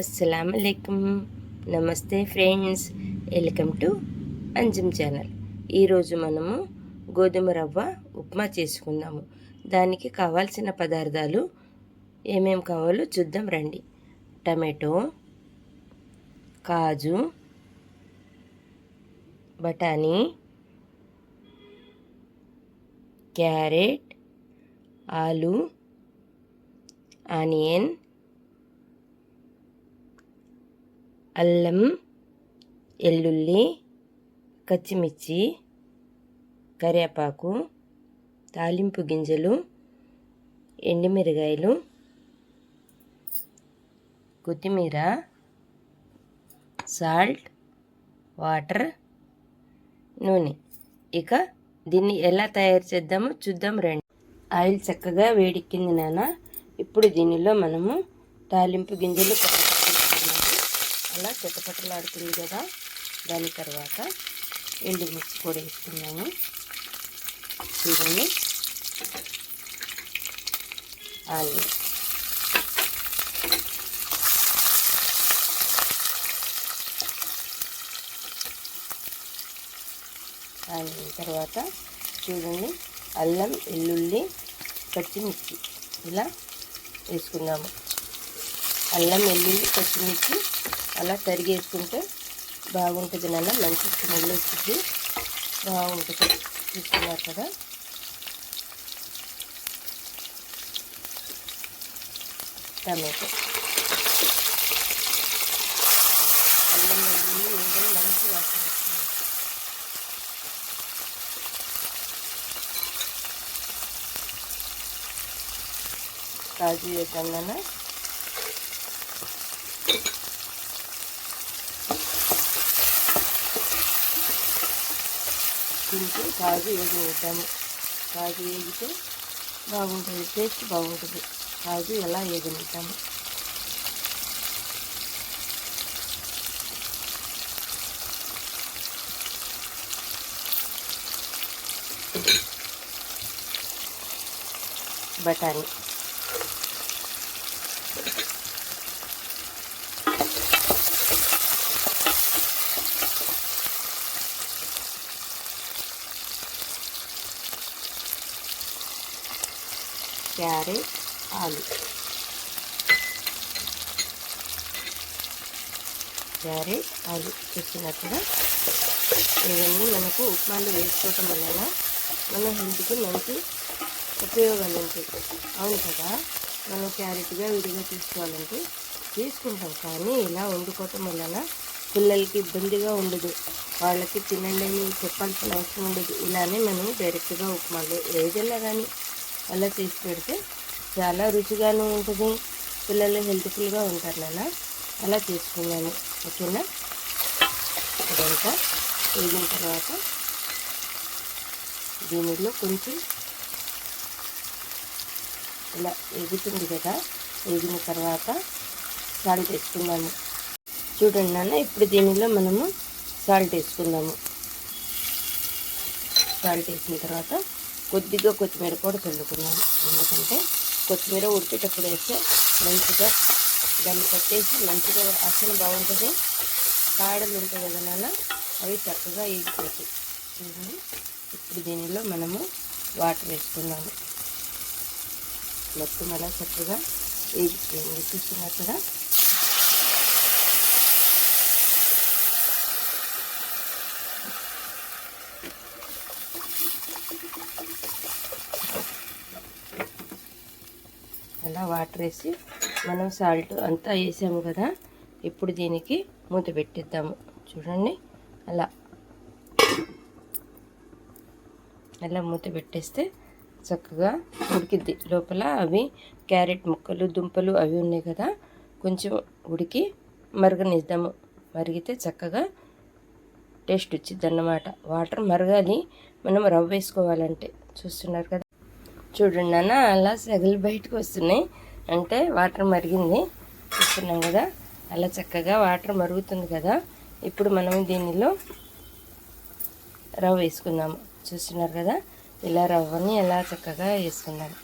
అస్సలాముఅలైకుం. నమస్తే friends, welcome to Anjum channel. ఈరోజు మనము గోధుమ రవ్వ ఉప్మా చేసుకుందాము. దానికి కావాల్సిన పదార్థాలు ఏమేమి కావాలో చూద్దాం రండి. టమాటో, కాజు, బఠానీ, క్యారెట్, ఆలు, ఆనియన్, అల్లం, ఎల్లుల్లి, పచ్చిమిర్చి, కరివేపాకు, తాలింపు గింజలు, ఎండుమిరగాయలు, కొత్తిమీర, సాల్ట్, వాటర్, నూనె. ఇక దీన్ని ఎలా తయారు చేద్దామో చూద్దాం రండి. ఆయిల్ చక్కగా వేడెక్కింది నాన్న. ఇప్పుడు దీనిలో మనము తాలింపు గింజలు అలా చెట్టపట్టలాడుతుంది కదా. దాని తర్వాత ఎండుమిర్చి కూడా వేసుకున్నాము. చూడండి, ఆనియన్, ఆనియన్ తర్వాత చూడండి అల్లం, వెల్లుల్లి, పచ్చిమిర్చి ఇలా వేసుకుందాము. అల్లం, వెల్లుల్లి, పచ్చిమిర్చి అలా తరిగి వేసుకుంటే బాగుంటుంది నాన్న. మంచి స్మెల్ వస్తుంది, బాగుంటుంది. చూస్తున్నారు కదా. టమాటో, అల్లం, వెల్లుల్లి వేయడం మంచి వాసన వస్తుంది. కాజు వేద్దాం నాన్న. కొంచెం కాజు వేగనిద్దాము. కాజు వేగితే బాగుంటుంది, టేస్ట్ బాగుంటుంది. కాజు ఎలా వేగనిద్దాము. బఠానీ, క్యారెట్, ఆలు, క్యారెట్, ఆలు చూస్తున్నట్టుగా ఇవన్నీ మనకు ఉప్మాలు వేసుకోవటం వలన మన హెల్త్కి మంచి ఉపయోగాలు ఉంటాయి. అవును కదా. మనం క్యారెట్గా విడిగా తీసుకోవాలంటే తీసుకుంటాం, కానీ ఇలా వండుకోవటం వలన పిల్లలకి ఇబ్బందిగా ఉండదు. వాళ్ళకి తినండి అని చెప్పాల్సిన అవసరం ఉండదు. ఇలానే మనం డైరెక్ట్గా ఉప్మాలు ఏదైనా కానీ అలా చేసి పెడితే చాలా రుచిగాను ఉంటుంది. పిల్లలు హెల్త్ఫుల్గా ఉంటారు నాన్న. అలా చేసుకున్నాను. ఓకేనా. ఇదంతా వేగిన తర్వాత దీనిలో కొంచెం ఇలా వేగుతుంది కదా. వేగిన తర్వాత సాల్ట్ వేసుకుందాము. చూడండి నాన్న, ఇప్పుడు దీనిలో మనము సాల్ట్ వేసుకుందాము. సాల్ట్ వేసిన తర్వాత కొద్దిగా కొత్తిమీర కూడా చల్లుకున్నాము. ఎందుకంటే కొత్తిమీర ఉడికేటప్పుడు వేస్తే మంచిగా దాన్ని కట్టేసి మంచిగా వాసన బాగుంటుంది. కాడలు ఉంటాయి కదా నాన్న, అవి చక్కగా వేగిపోతాయి. ఇప్పుడు దీనిలో మనము వాటర్ వేసుకున్నాము. మొత్తం అలా చక్కగా వేగిపోయింది. చూస్తున్నట్టుగా అలా వాటర్ వేసి మనం సాల్ట్ అంతా వేసాము కదా. ఇప్పుడు దీనికి మూత పెట్టిద్దాము. చూడండి, అలా అలా మూత పెట్టేస్తే చక్కగా ఉడికిద్ది. లోపల అవి క్యారెట్ ముక్కలు, దుంపలు అవి ఉన్నాయి కదా, కొంచెం ఉడికి మరగనిద్దాము. మరిగితే చక్కగా టేస్ట్ వచ్చిద్ది అన్నమాట. వాటర్ మరగాలి మనం రవ్వ వేసుకోవాలంటే. చూస్తున్నారు కదా. చూడండి నాన్న, అలా సెగలు బయటకు వస్తున్నాయి అంటే వాటర్ మరిగింది. చూస్తున్నాం కదా, అలా చక్కగా వాటర్ మరుగుతుంది కదా. ఇప్పుడు మనం దీనిలో రవ్వ వేసుకుందాము. చూస్తున్నారు కదా, ఇలా రవ్వని ఎలా చక్కగా వేసుకున్నాము.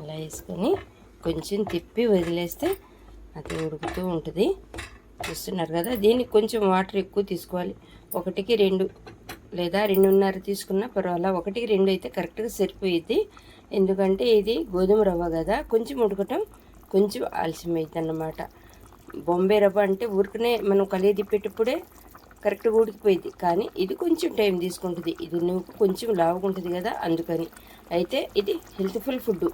ఇలా వేసుకొని కొంచెం తిప్పి వదిలేస్తే అది ఉడుకుతూ ఉంటుంది. చూస్తున్నారు కదా. దీనికి కొంచెం వాటర్ ఎక్కువ తీసుకోవాలి. 1కి 2 లేదా 2.5 తీసుకున్నా పర్వాలా. 1కి 2 అయితే కరెక్ట్గా సరిపోయిద్ది. ఎందుకంటే ఇది గోధుమ రవ్వ కదా, కొంచెం ఉడకటం కొంచెం ఆలస్యం అవుతుంది అన్నమాట. బొంబాయి రవ్వ అంటే ఊరికనే మనం కలియ తిప్పేటప్పుడే కరెక్ట్గా ఉడికిపోయింది. కానీ ఇది కొంచెం టైం తీసుకుంటుంది. ఇది నువ్వు కొంచెం లావుకుంటుంది కదా, అందుకని. అయితే ఇది హెల్త్ఫుల్ ఫుడ్.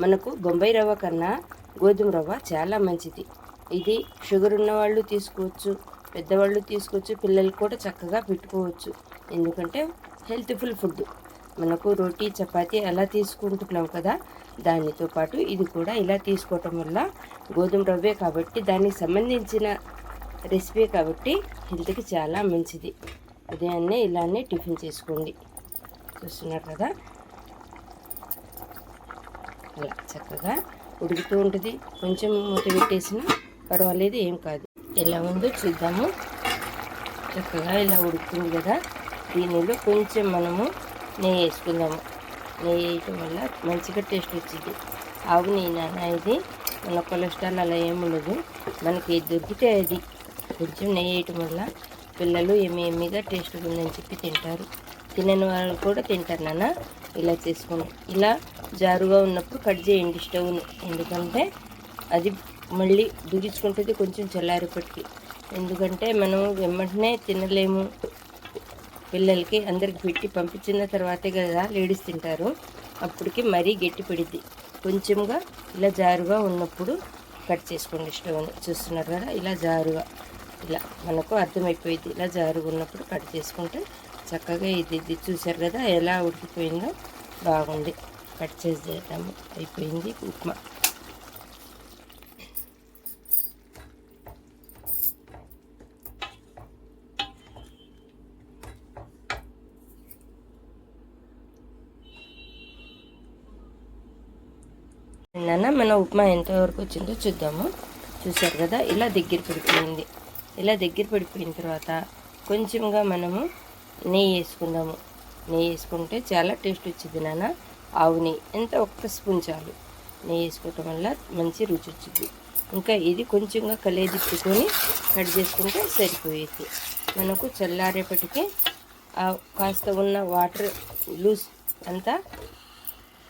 మనకు బొంబాయి రవ్వ కన్నా గోధుమ రవ్వ చాలా మంచిది. ఇది షుగర్ ఉన్నవాళ్ళు తీసుకోవచ్చు, పెద్దవాళ్ళు తీసుకోవచ్చు, పిల్లలకు కూడా చక్కగా పెట్టుకోవచ్చు. ఎందుకంటే హెల్త్ఫుల్ ఫుడ్. మనకు రోటీ చపాతీ అలా తీసుకుంటున్నాం కదా, దానితో పాటు ఇది కూడా ఇలా తీసుకోవటం వల్ల గోధుమ రవ్వే కాబట్టి దానికి సంబంధించిన రెసిపీ కాబట్టి హెల్త్కి చాలా మంచిది. ఉదయాన్నే ఇలానే టిఫిన్ చేసుకోండి. చూస్తున్నారు కదా, అలా చక్కగా ఉడుకుతూ ఉంటుంది. కొంచెం మూత పెట్టేసినా పర్వాలేదు, ఏం కాదు. ఎలా ఉందో చూద్దాము. చక్కగా ఇలా ఉడుకుతుంది కదా, దీనిలో కొంచెం మనము నెయ్యి వేసుకుందాము. నెయ్యి వేయటం వల్ల మంచిగా టేస్ట్ వచ్చింది. ఆవు నెయ్యి నాన్న, ఇది మన కొలెస్ట్రాల్ అలా ఏముండదు. మనకి ఏది దొరికితే అది. కొంచెం నెయ్యి వేయటం వల్ల పిల్లలు ఏమేమిగా టేస్ట్గా ఉందని చెప్పి తింటారు. తినని వాళ్ళు కూడా తింటారు నాన్న. ఇలా చేసుకోండి. ఇలా జారుగా ఉన్నప్పుడు కట్ చేయండి స్టవ్ను. ఎందుకంటే అది మళ్ళీ బిగించుకుంటుంది కొంచెం చల్లారేపటికి. ఎందుకంటే మనం వెంటనే తినలేము. పిల్లలకి అందరికి పెట్టి పంపించిన తర్వాతే కదా లేడీస్ తింటారు. అప్పటికి మరీ గట్టి పడిద్ది. కొంచెంగా ఇలా జారుగా ఉన్నప్పుడు కట్ చేసుకోండి స్టవ్ని. చూస్తున్నారు కదా, ఇలా జారుగా ఇలా మనకు అర్థమైపోయింది. ఇలా జారుగా ఉన్నప్పుడు కట్ చేసుకుంటే చక్కగా ఇది చూసారు కదా ఎలా ఉడికిపోయిందో, బాగుంది. కట్ చేసేద్దాము. అయిపోయింది ఉప్మా. నాన్న మన ఉప్మా ఎంతవరకు వచ్చిందో చూద్దాము. చూసారు కదా, ఇలా దగ్గర పడిపోయింది. ఇలా దగ్గర పడిపోయిన తర్వాత కొంచెంగా మనము నెయ్యి వేసుకుందాము. నెయ్యి వేసుకుంటే చాలా టేస్ట్ వచ్చింది నాన్న. ఆవు నెయ్యి ఎంత, 1 స్పూన్ చాలు. నెయ్యి వేసుకోవటం వల్ల మంచి రుచి వచ్చింది. ఇంకా ఇది కొంచెంగా కలియదిప్పుకొని కట్ చేసుకుంటే సరిపోయేది. మనకు చల్లారేపటికి కాస్త ఉన్న వాటర్ లూజ్ అంతా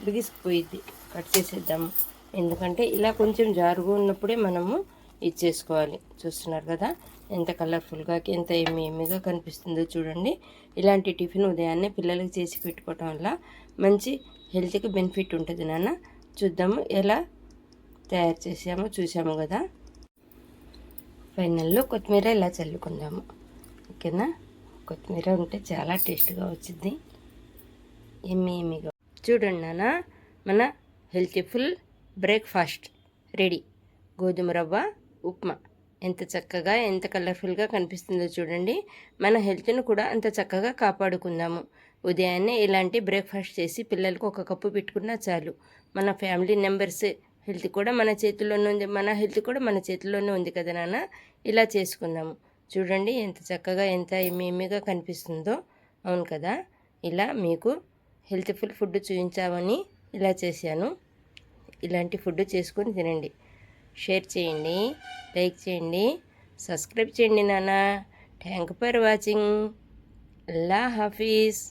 బిగిసిపోయిద్ది. కట్ చేసేద్దాము. ఎందుకంటే ఇలా కొంచెం జారుగా ఉన్నప్పుడే మనము ఇచ్చేసుకోవాలి. చూస్తున్నారు కదా ఎంత కలర్ఫుల్గా, ఎంత ఎమ్మిగా కనిపిస్తుందో చూడండి. ఇలాంటి టిఫిన్ ఉదయాన్నే పిల్లలకి చేసి పెట్టుకోవటం వల్ల మంచి హెల్త్కి బెనిఫిట్ ఉంటుంది నాన్న. చూద్దాము ఎలా తయారు చేసామో. చూసాము కదా, ఫైనల్లో కొత్తిమీర ఇలా చల్లుకుందాము. ఓకేనా, కొత్తిమీర ఉంటే చాలా టేస్ట్గా వచ్చింది. ఎమ్మిగా చూడండి నాన్న, మన హెల్తీఫుల్ బ్రేక్ఫాస్ట్ రెడీ. గోధుమ రవ్వ ఉప్మా ఎంత చక్కగా, ఎంత కలర్ఫుల్గా కనిపిస్తుందో చూడండి. మన హెల్త్ను కూడా అంత చక్కగా కాపాడుకుందాము. ఉదయాన్నే ఇలాంటి బ్రేక్ఫాస్ట్ చేసి పిల్లలకు 1 కప్పు పెట్టుకున్నా చాలు. మన ఫ్యామిలీ మెంబర్స్ హెల్త్ కూడా మన చేతుల్లోనే ఉంది, మన హెల్త్ కూడా మన చేతుల్లోనే ఉంది కదా నాన్న. ఇలా చేసుకుందాము. చూడండి ఎంత చక్కగా, ఎంత ఎమ్మిగా కనిపిస్తుందో. అవును కదా, ఇలా మీకు హెల్త్ఫుల్ ఫుడ్ చూపించామని ఇలా చేశాను. ఇలాంటి ఫుడ్ చేసుకొని తినండి. షేర్ చేయండి, లైక్ చేయండి, సబ్స్క్రైబ్ చేయండి నాన్న. Thank for watching. Allah Hafeez.